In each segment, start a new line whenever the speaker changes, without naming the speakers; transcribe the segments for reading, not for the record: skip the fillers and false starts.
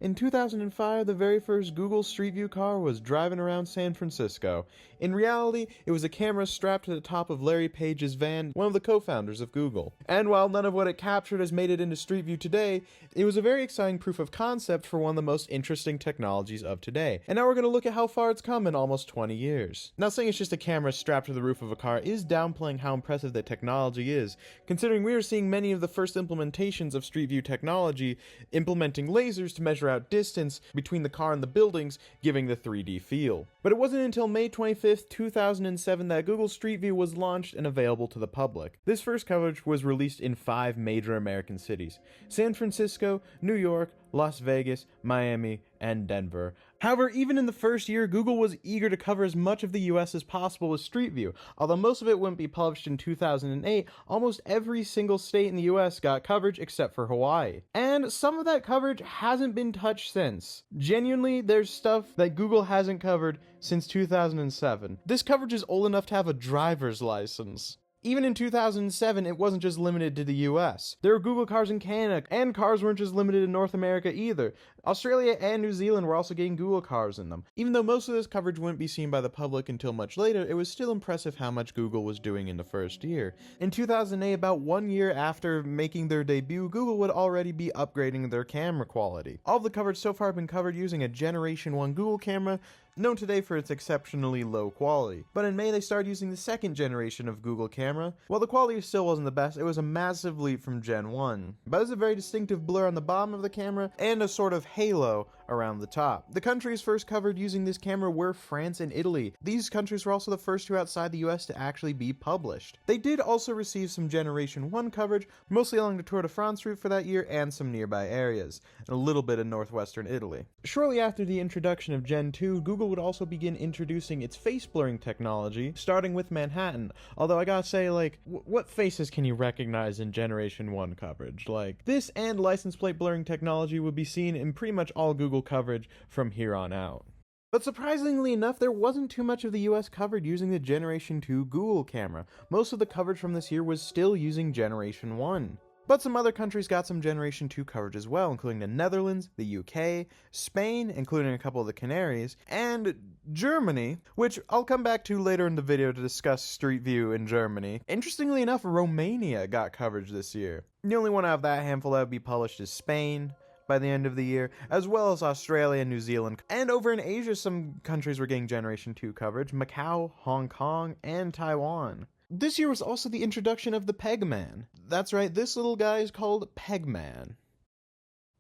In 2005, the very first Google Street View car was driving around San Francisco. In reality, it was a camera strapped to the top of Larry Page's van, one of the co-founders of Google. And while none of what it captured has made it into Street View today, it was a very exciting proof of concept for one of the most interesting technologies of today. And now we're going to look at how far it's come in almost 20 years. Now, saying it's just a camera strapped to the roof of a car is downplaying how impressive the technology is, considering we are seeing many of the first implementations of Street View technology implementing lasers to measure out distance between the car and the buildings, giving the 3D feel. But it wasn't until May 25th, 2007 that Google Street View was launched and available to the public. This first coverage was released in 5 major American cities: San Francisco, New York, Las Vegas, Miami, and Denver. However, even in the first year, Google was eager to cover as much of the US as possible with Street View. Although most of it wouldn't be published in 2008, almost every single state in the US got coverage except for Hawaii. And some of that coverage hasn't been touched since. Genuinely, there's stuff that Google hasn't covered since 2007. This coverage is old enough to have a driver's license. Even in 2007, it wasn't just limited to the US. There were Google cars in Canada, and cars weren't just limited in North America either. Australia and New Zealand were also getting Google cars in them. Even though most of this coverage wouldn't be seen by the public until much later, it was still impressive how much Google was doing in the first year. In 2008, about 1 year after making their debut, Google would already be upgrading their camera quality. All of the coverage so far have been covered using a Generation 1 Google camera, known today for its exceptionally low quality. But in May, they started using the second generation of Google camera. While the quality still wasn't the best, it was a massive leap from Gen 1. But it was a very distinctive blur on the bottom of the camera and a sort of halo around the top. The countries first covered using this camera were France and Italy. These countries were also the first two outside the US to actually be published. They did also receive some Generation 1 coverage, mostly along the Tour de France route for that year and some nearby areas, and a little bit in northwestern Italy. Shortly after the introduction of Gen 2, Google would also begin introducing its face blurring technology, starting with Manhattan. Although I gotta say, what faces can you recognize in Generation 1 coverage? This and license plate blurring technology would be seen in pretty much all Google coverage from here on out. But surprisingly enough, there wasn't too much of the US covered using the Generation 2 Google camera. Most of the coverage from this year was still using Generation 1. But some other countries got some Generation 2 coverage as well, including the Netherlands, the UK, Spain, including a couple of the Canaries, and Germany, which I'll come back to later in the video to discuss Street View in Germany. Interestingly enough, Romania got coverage this year. The only one out of that handful that would be published is Spain by the end of the year, as well as Australia and New Zealand. And over in Asia, some countries were getting Generation 2 coverage: Macau, Hong Kong, and Taiwan. This year was also the introduction of the Pegman. That's right, this little guy is called Pegman.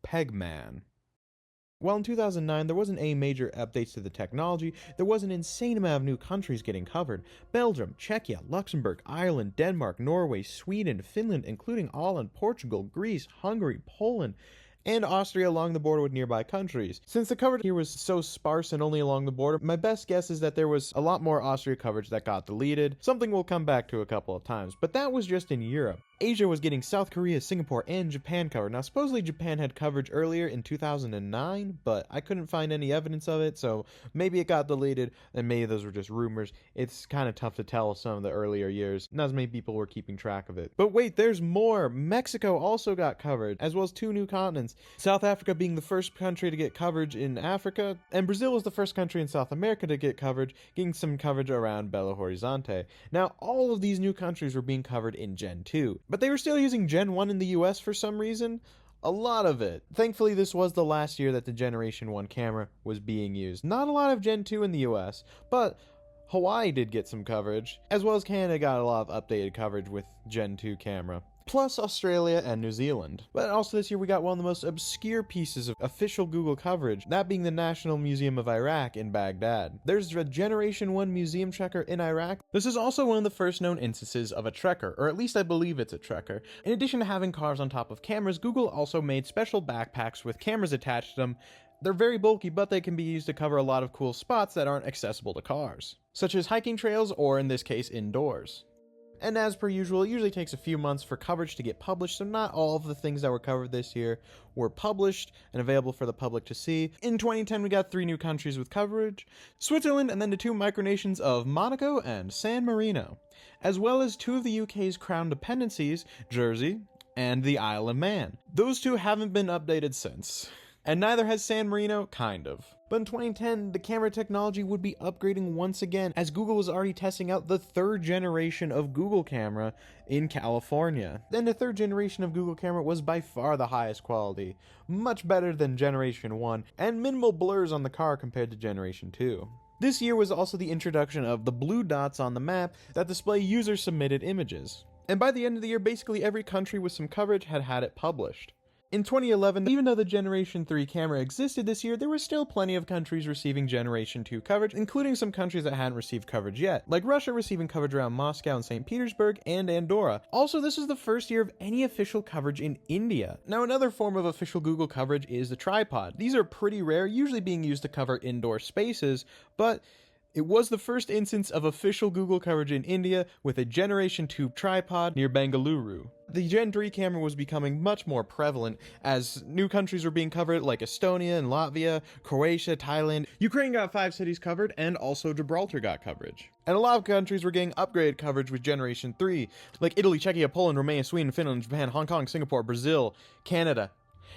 Pegman. While in 2009 there wasn't any major updates to the technology, there was an insane amount of new countries getting covered. Belgium, Czechia, Luxembourg, Ireland, Denmark, Norway, Sweden, Finland, including Holland, Portugal, Greece, Hungary, Poland, and Austria along the border with nearby countries. Since the coverage here was so sparse and only along the border, my best guess is that there was a lot more Austria coverage that got deleted, something we'll come back to a couple of times, but that was just in Europe. Asia was getting South Korea, Singapore, and Japan covered. Now, supposedly Japan had coverage earlier in 2009, but I couldn't find any evidence of it, so maybe it got deleted, and maybe those were just rumors. It's kind of tough to tell some of the earlier years. Not as many people were keeping track of it. But wait, there's more! Mexico also got covered, as well as 2 new continents. South Africa being the first country to get coverage in Africa, and Brazil was the first country in South America to get coverage, getting some coverage around Belo Horizonte. Now, all of these new countries were being covered in Gen 2. But they were still using Gen 1 in the US for some reason. A lot of it. Thankfully, this was the last year that the Generation 1 camera was being used. Not a lot of Gen 2 in the US, but Hawaii did get some coverage, as well as Canada got a lot of updated coverage with Gen 2 camera. Plus Australia and New Zealand. But also this year we got one of the most obscure pieces of official Google coverage, that being the National Museum of Iraq in Baghdad. There's a Generation 1 museum trekker in Iraq. This is also one of the first known instances of a trekker, or at least I believe it's a trekker. In addition to having cars on top of cameras, Google also made special backpacks with cameras attached to them. They're very bulky, but they can be used to cover a lot of cool spots that aren't accessible to cars, such as hiking trails, or in this case, indoors. And as per usual, it usually takes a few months for coverage to get published, so not all of the things that were covered this year were published and available for the public to see. In 2010, we got 3 new countries with coverage: Switzerland, and then the 2 micronations of Monaco and San Marino, as well as 2 of the UK's crown dependencies, Jersey and the Isle of Man. Those 2 haven't been updated since. And neither has San Marino, kind of. But in 2010, the camera technology would be upgrading once again, as Google was already testing out the third generation of Google camera in California. Then the third generation of Google camera was by far the highest quality, much better than Generation 1, and minimal blurs on the car compared to Generation 2. This year was also the introduction of the blue dots on the map that display user-submitted images. And by the end of the year, basically every country with some coverage had had it published. In 2011, even though the Generation 3 camera existed this year, there were still plenty of countries receiving Generation 2 coverage, including some countries that hadn't received coverage yet, like Russia receiving coverage around Moscow and St. Petersburg, and Andorra. Also, this is the first year of any official coverage in India. Now, another form of official Google coverage is the tripod. These are pretty rare, usually being used to cover indoor spaces, but it was the first instance of official Google coverage in India with a Generation 2 tripod near Bengaluru. The Gen 3 camera was becoming much more prevalent as new countries were being covered like Estonia and Latvia, Croatia, Thailand. Ukraine got 5 cities covered, and also Gibraltar got coverage. And a lot of countries were getting upgraded coverage with Generation 3, like Italy, Czechia, Poland, Romania, Sweden, Finland, Japan, Hong Kong, Singapore, Brazil, Canada.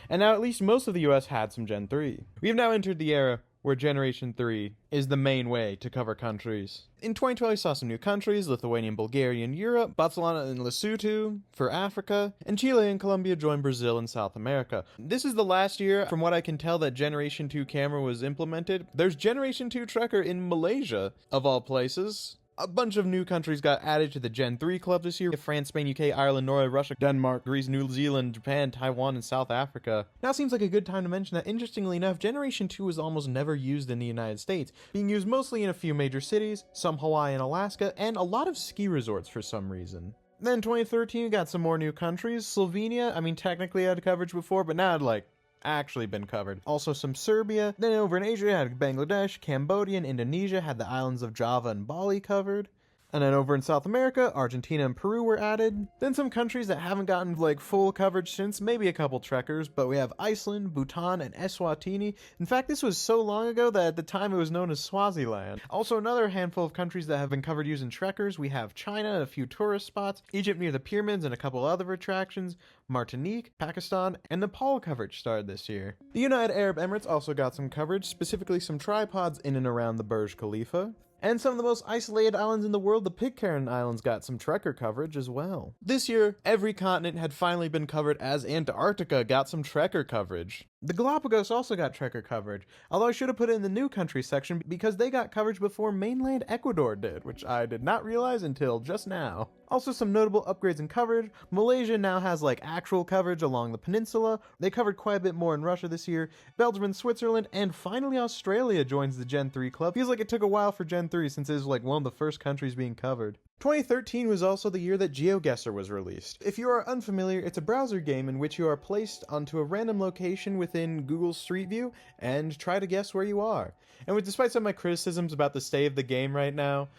And now at least most of the US had some Gen 3. We have now entered the era where Generation 3 is the main way to cover countries. In 2012, we saw some new countries: Lithuania and Bulgaria in Europe, Botswana and Lesotho for Africa, and Chile and Colombia joined Brazil and South America. This is the last year, from what I can tell, that Generation 2 camera was implemented. There's Generation 2 Trekker in Malaysia, of all places. A bunch of new countries got added to the Gen 3 club this year: France, Spain, UK, Ireland, Norway, Russia, Denmark, Greece, New Zealand, Japan, Taiwan, and South Africa. Now seems like a good time to mention that, interestingly enough, Generation 2 was almost never used in the United States, being used mostly in a few major cities, some Hawaii and Alaska, and a lot of ski resorts for some reason. Then 2013, we got some more new countries. Slovenia, technically had coverage before, but now it actually been covered. Also some Serbia. Then over in Asia, had Bangladesh, Cambodia, and Indonesia had the islands of Java and Bali covered. And then over in South America, Argentina and Peru were added. Then some countries that haven't gotten full coverage since, maybe a couple trekkers, but we have Iceland, Bhutan, and Eswatini. In fact, this was so long ago that at the time it was known as Swaziland. Also another handful of countries that have been covered using trekkers. We have China and a few tourist spots, Egypt near the pyramids and a couple other attractions, Martinique, Pakistan, and Nepal coverage started this year. The United Arab Emirates also got some coverage, specifically some tripods in and around the Burj Khalifa. And some of the most isolated islands in the world, the Pitcairn Islands, got some trekker coverage as well. This year, every continent had finally been covered, as Antarctica got some trekker coverage. The Galapagos also got trekker coverage, although I should have put it in the new countries section because they got coverage before mainland Ecuador did, which I did not realize until just now. Also some notable upgrades in coverage. Malaysia now has actual coverage along the peninsula. They covered quite a bit more in Russia this year. Belgium and Switzerland, and finally Australia joins the Gen 3 club. Feels like it took a while for Gen 3 since it was one of the first countries being covered. 2013 was also the year that GeoGuessr was released. If you are unfamiliar, it's a browser game in which you are placed onto a random location within Google Street View and try to guess where you are. And despite some of my criticisms about the state of the game right now,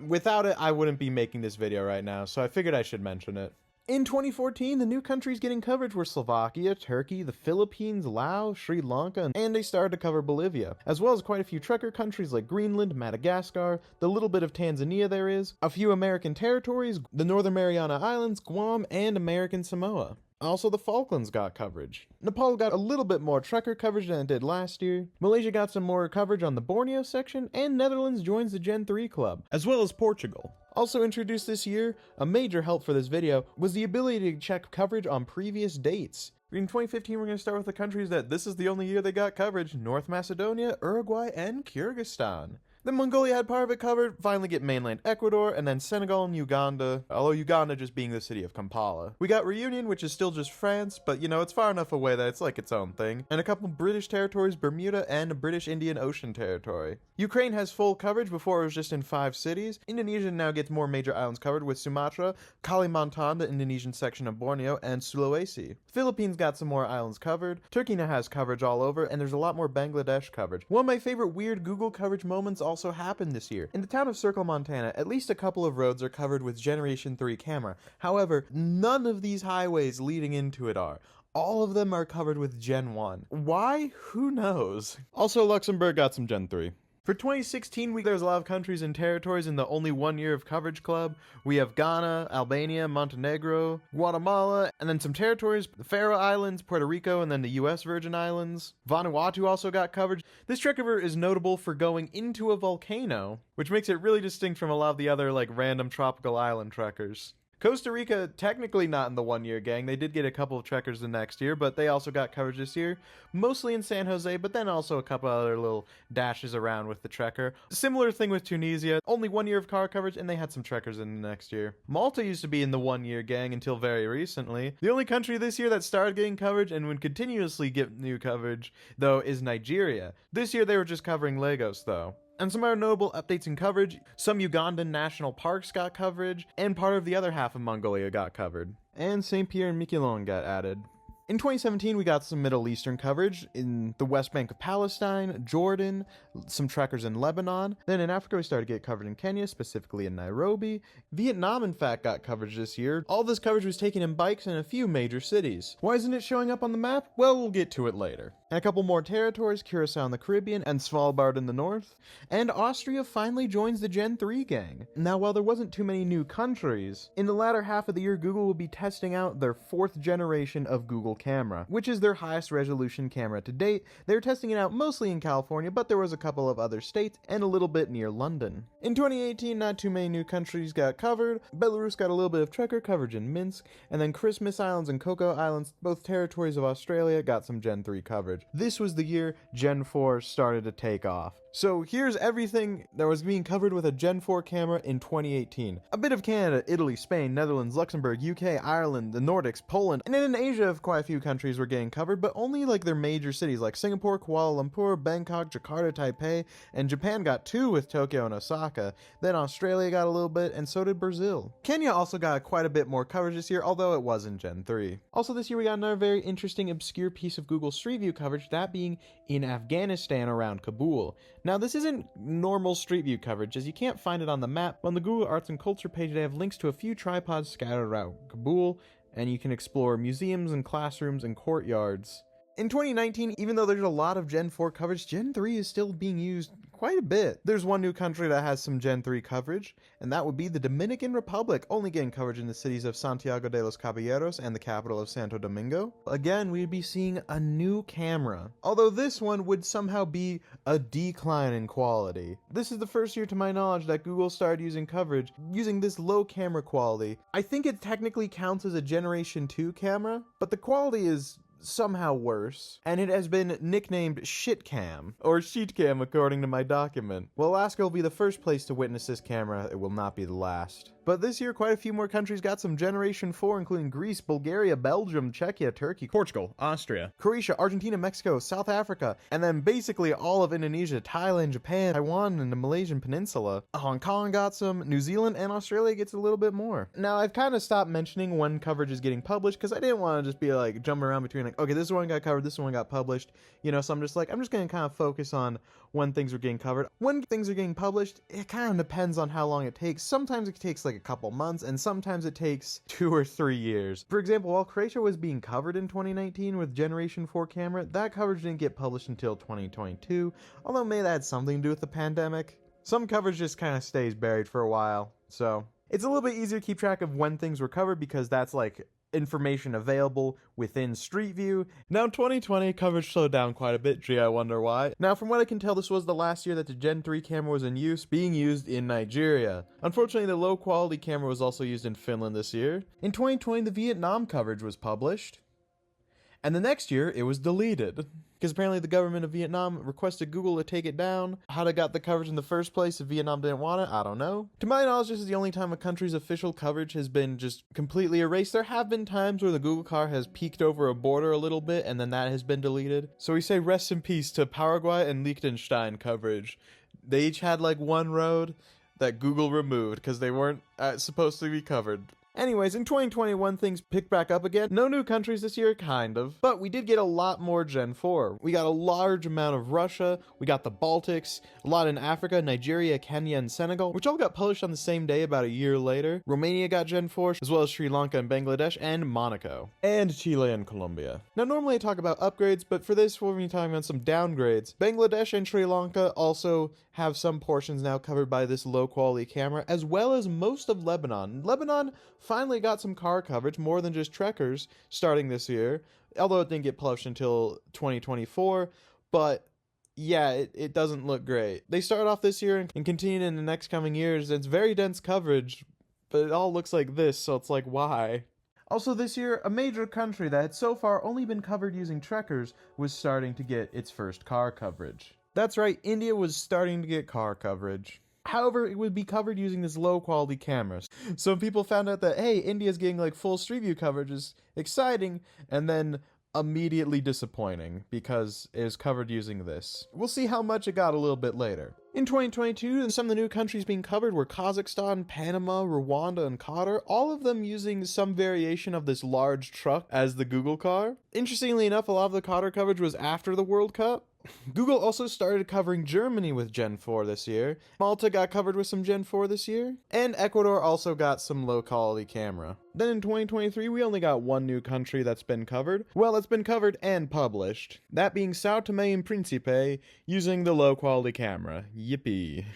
without it I wouldn't be making this video right now, so I figured I should mention it. In 2014, the new countries getting coverage were Slovakia, Turkey, the Philippines, Laos, Sri Lanka, and they started to cover Bolivia, as well as quite a few trekker countries like Greenland, Madagascar, the little bit of Tanzania there is, a few American territories, the Northern Mariana Islands, Guam, and American Samoa. Also, the Falklands got coverage. Nepal got a little bit more trekker coverage than it did last year. Malaysia got some more coverage on the Borneo section, and Netherlands joins the Gen 3 club, as well as Portugal. Also introduced this year, a major help for this video, was the ability to check coverage on previous dates. In 2015, we're going to start with the countries that this is the only year they got coverage: North Macedonia, Uruguay, and Kyrgyzstan. Then Mongolia had part of it covered, finally get mainland Ecuador, and then Senegal and Uganda, although Uganda just being the city of Kampala. We got Reunion, which is still just France, but it's far enough away that it's its own thing. And a couple British territories, Bermuda and a British Indian Ocean territory. Ukraine has full coverage, before it was just in 5 cities. Indonesia now gets more major islands covered with Sumatra, Kalimantan, the Indonesian section of Borneo, and Sulawesi. Philippines got some more islands covered. Turkey now has coverage all over, and there's a lot more Bangladesh coverage. One of my favorite weird Google coverage moments also happened this year. In the town of Circle, Montana, at least a couple of roads are covered with Generation 3 camera. However, none of these highways leading into it are. All of them are covered with Gen 1. Why? Who knows? Also, Luxembourg got some Gen 3. For 2016, there's a lot of countries and territories in the only 1 year of coverage club. We have Ghana, Albania, Montenegro, Guatemala, and then some territories, the Faroe Islands, Puerto Rico, and then the US Virgin Islands. Vanuatu also got coverage. This trek river is notable for going into a volcano, which makes it really distinct from a lot of the other random tropical island trekkers. Costa Rica, technically not in the 1 year gang. They did get a couple of trekkers the next year, but they also got coverage this year. Mostly in San Jose, but then also a couple other little dashes around with the trekker. Similar thing with Tunisia. Only 1 year of car coverage, and they had some trekkers in the next year. Malta used to be in the 1 year gang until very recently. The only country this year that started getting coverage and would continuously get new coverage, though, is Nigeria. This year they were just covering Lagos, though. And some other notable updates in coverage: some Ugandan national parks got coverage, and part of the other half of Mongolia got covered. And St. Pierre and Miquelon got added. In 2017, we got some Middle Eastern coverage in the West Bank of Palestine, Jordan, some trekkers in Lebanon. Then in Africa, we started to get covered in Kenya, specifically in Nairobi. Vietnam, in fact, got coverage this year. All this coverage was taken in bikes in a few major cities. Why isn't it showing up on the map? Well, we'll get to it later. And a couple more territories: Curacao in the Caribbean and Svalbard in the north. And Austria finally joins the Gen 3 gang. Now, while there wasn't too many new countries, in the latter half of the year, Google will be testing out their 4th generation of Google Camera, which is their highest resolution camera to date. They're testing it out mostly in California, but there was a couple of other states and a little bit near London. In 2018, not too many new countries got covered. Belarus got a little bit of trekker coverage in Minsk, and then Christmas Islands and Coco Islands, both territories of Australia, got some Gen 3 coverage. This was the year Gen 4 started to take off. So here's everything that was being covered with a Gen 4 camera in 2018. A bit of Canada, Italy, Spain, Netherlands, Luxembourg, UK, Ireland, the Nordics, Poland, and in Asia, quite a few countries were getting covered, but only their major cities like Singapore, Kuala Lumpur, Bangkok, Jakarta, Taipei, and Japan got 2 with Tokyo and Osaka. Then Australia got a little bit, and so did Brazil. Kenya also got quite a bit more coverage this year, although it wasn't Gen 3. Also this year we got another very interesting obscure piece of Google Street View coverage, that being in Afghanistan around Kabul. Now, this isn't normal Street View coverage, as you can't find it on the map, but on the Google Arts and Culture page they have links to a few tripods scattered around Kabul, and you can explore museums and classrooms and courtyards. In 2019, even though there's a lot of Gen 4 coverage, Gen 3 is still being used quite a bit. There's one new country that has some Gen 3 coverage, and that would be the Dominican Republic, only getting coverage in the cities of Santiago de los Caballeros and the capital of Santo Domingo. Again, we'd be seeing a new camera, although this one would somehow be a decline in quality. This is the first year, to my knowledge, that Google started using coverage using this low camera quality. I think it technically counts as a Generation 2 camera, but the quality is somehow worse, and it has been nicknamed Shitcam, or Sheetcam according to my document. Well, Alaska will be the first place to witness this camera, it will not be the last. But this year, quite a few more countries got some Generation 4, including Greece, Bulgaria, Belgium, Czechia, Turkey, Portugal, Austria, Croatia, Argentina, Mexico, South Africa, and then basically all of Indonesia, Thailand, Japan, Taiwan, and the Malaysian Peninsula. Hong Kong got some, New Zealand, and Australia gets a little bit more. Now, I've kind of stopped mentioning when coverage is getting published, because I didn't want to just be jumping around between okay, this one got covered, this one got published, so I'm just going to kind of focus on when things are getting covered. When things are getting published, it kind of depends on how long it takes. Sometimes it takes a couple months, and sometimes it takes 2 or 3 years. For example, while Croatia was being covered in 2019 with Generation 4 camera, that coverage didn't get published until 2022, although maybe that had something to do with the pandemic. Some coverage just kind of stays buried for a while, so it's a little bit easier to keep track of when things were covered because that's information available within Street View. Now in 2020, coverage slowed down quite a bit. Gee, I wonder why. Now from what I can tell, this was the last year that the Gen 3 camera was in use, being used in Nigeria. Unfortunately, the low quality camera was also used in Finland this year. In 2020, the Vietnam coverage was published, and the next year it was deleted. Because apparently the government of Vietnam requested Google to take it down. How it got the coverage in the first place if Vietnam didn't want it, I don't know. To my knowledge, this is the only time a country's official coverage has been just completely erased. There have been times where the Google car has peeked over a border a little bit and then that has been deleted. So we say rest in peace to Paraguay and Liechtenstein coverage. They each had one road that Google removed because they weren't supposed to be covered. Anyways, in 2021, things picked back up again. No new countries this year, kind of. But we did get a lot more Gen 4. We got a large amount of Russia, we got the Baltics, a lot in Africa, Nigeria, Kenya, and Senegal, which all got published on the same day about a year later. Romania got Gen 4, as well as Sri Lanka and Bangladesh, and Monaco. And Chile and Colombia. Now, normally I talk about upgrades, but for this, we'll be talking about some downgrades. Bangladesh and Sri Lanka also have some portions now covered by this low-quality camera, as well as most of Lebanon. Lebanon finally got some car coverage, more than just Trekkers, starting this year, although it didn't get published until 2024, but yeah, it doesn't look great. They started off this year and continued in the next coming years. It's very dense coverage, but it all looks like this, so it's like, why? Also this year, a major country that had so far only been covered using Trekkers was starting to get its first car coverage. That's right, India was starting to get car coverage. However, it would be covered using this low quality cameras. So people found out that, hey, India's getting like full Street View coverage is exciting, and then immediately disappointing because it was covered using this. We'll see how much it got a little bit later. In 2022, some of the new countries being covered were Kazakhstan, Panama, Rwanda, and Qatar, all of them using some variation of this large truck as the Google car. Interestingly enough, a lot of the Qatar coverage was after the World Cup. Google also started covering Germany with Gen 4 this year. Malta got covered with some Gen 4 this year. And Ecuador also got some low quality camera. Then in 2023, we only got one new country that's been covered. Well, it's been covered and published. That being Sao Tome and Principe using the low quality camera. Yippee.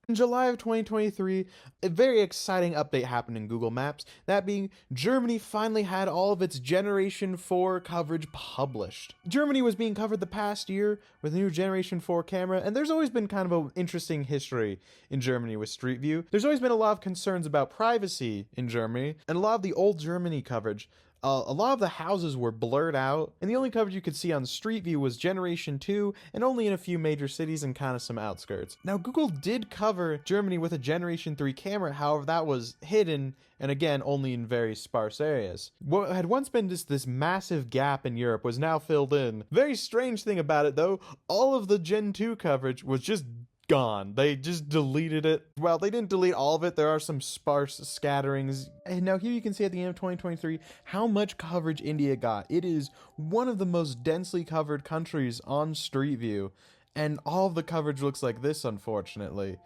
In July of 2023, a very exciting update happened in Google Maps, that being Germany finally had all of its Generation 4 coverage published. Germany was being covered the past year with a new Generation 4 camera, and there's always been kind of an interesting history in Germany with Street View. There's always been a lot of concerns about privacy in Germany, and a lot of the old Germany coverage. A lot of the houses were blurred out, and the only coverage you could see on Street View was Generation 2, and only in a few major cities and kind of some outskirts. Now, Google did cover Germany with a Generation 3 camera, however, that was hidden, and again, only in very sparse areas. What had once been just this massive gap in Europe was now filled in. Very strange thing about it, though, all of the Gen 2 coverage was just gone. They just deleted it. Well, they didn't delete all of it. There are some sparse scatterings. And now here you can see at the end of 2023 how much coverage India got. It is one of the most densely covered countries on Street View, and all of the coverage looks like this, unfortunately.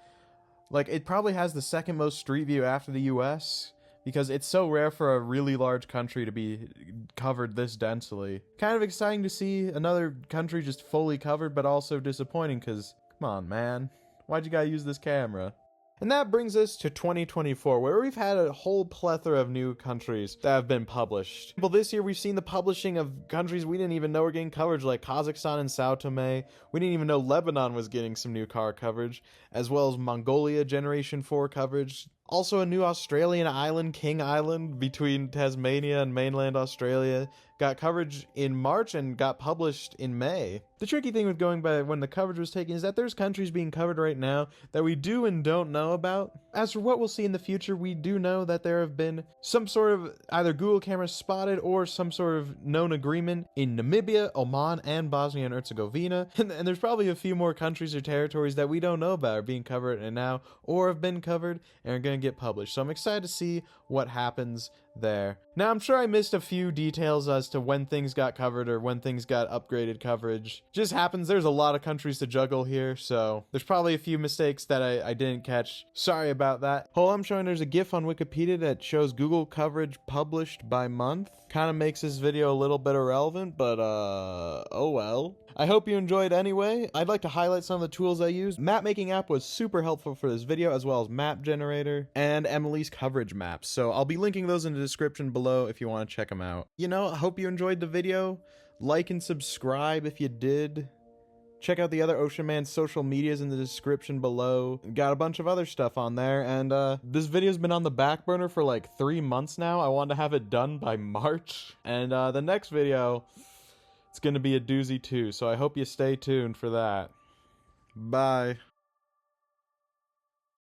Like, it probably has the second most Street View after the US, because it's so rare for a really large country to be covered this densely. Kind of exciting to see another country just fully covered, but also disappointing, because come on, man. Why'd you gotta use this camera? And that brings us to 2024, where we've had a whole plethora of new countries that have been published. Well, this year we've seen the publishing of countries we didn't even know were getting coverage, like Kazakhstan and Sao Tome. We didn't even know Lebanon was getting some new car coverage, as well as Mongolia Generation 4 coverage. Also a new Australian island, King Island, between Tasmania and mainland Australia, got coverage in March and got published in May. The tricky thing with going by when the coverage was taken is that there's countries being covered right now that we do and don't know about. As for what we'll see in the future, we do know that there have been some sort of either Google cameras spotted or some sort of known agreement in Namibia, Oman, and Bosnia and Herzegovina. And there's probably a few more countries or territories that we don't know about are being covered and now or have been covered and are going to get published. So I'm excited to see what happens there. Now, I'm sure I missed a few details as to when things got covered or when things got upgraded coverage. Just happens, there's a lot of countries to juggle here, so there's probably a few mistakes that I didn't catch. Sorry about that. Oh, I'm showing there's a GIF on Wikipedia that shows Google coverage published by month. Kind of makes this video a little bit irrelevant, but oh well. I hope you enjoyed anyway. I'd like to highlight some of the tools I used. Map Making app was super helpful for this video, as well as Map Generator and Emily's coverage maps. So I'll be linking those in the description below if you want to check them out. You know, I hope you enjoyed the video. Like and subscribe if you did. Check out the other Ocean Man social medias in the description below. Got a bunch of other stuff on there, and this video's been on the back burner for like 3 months now. I wanted to have it done by March, and the next video, it's gonna be a doozy too, so I hope you stay tuned for that. Bye.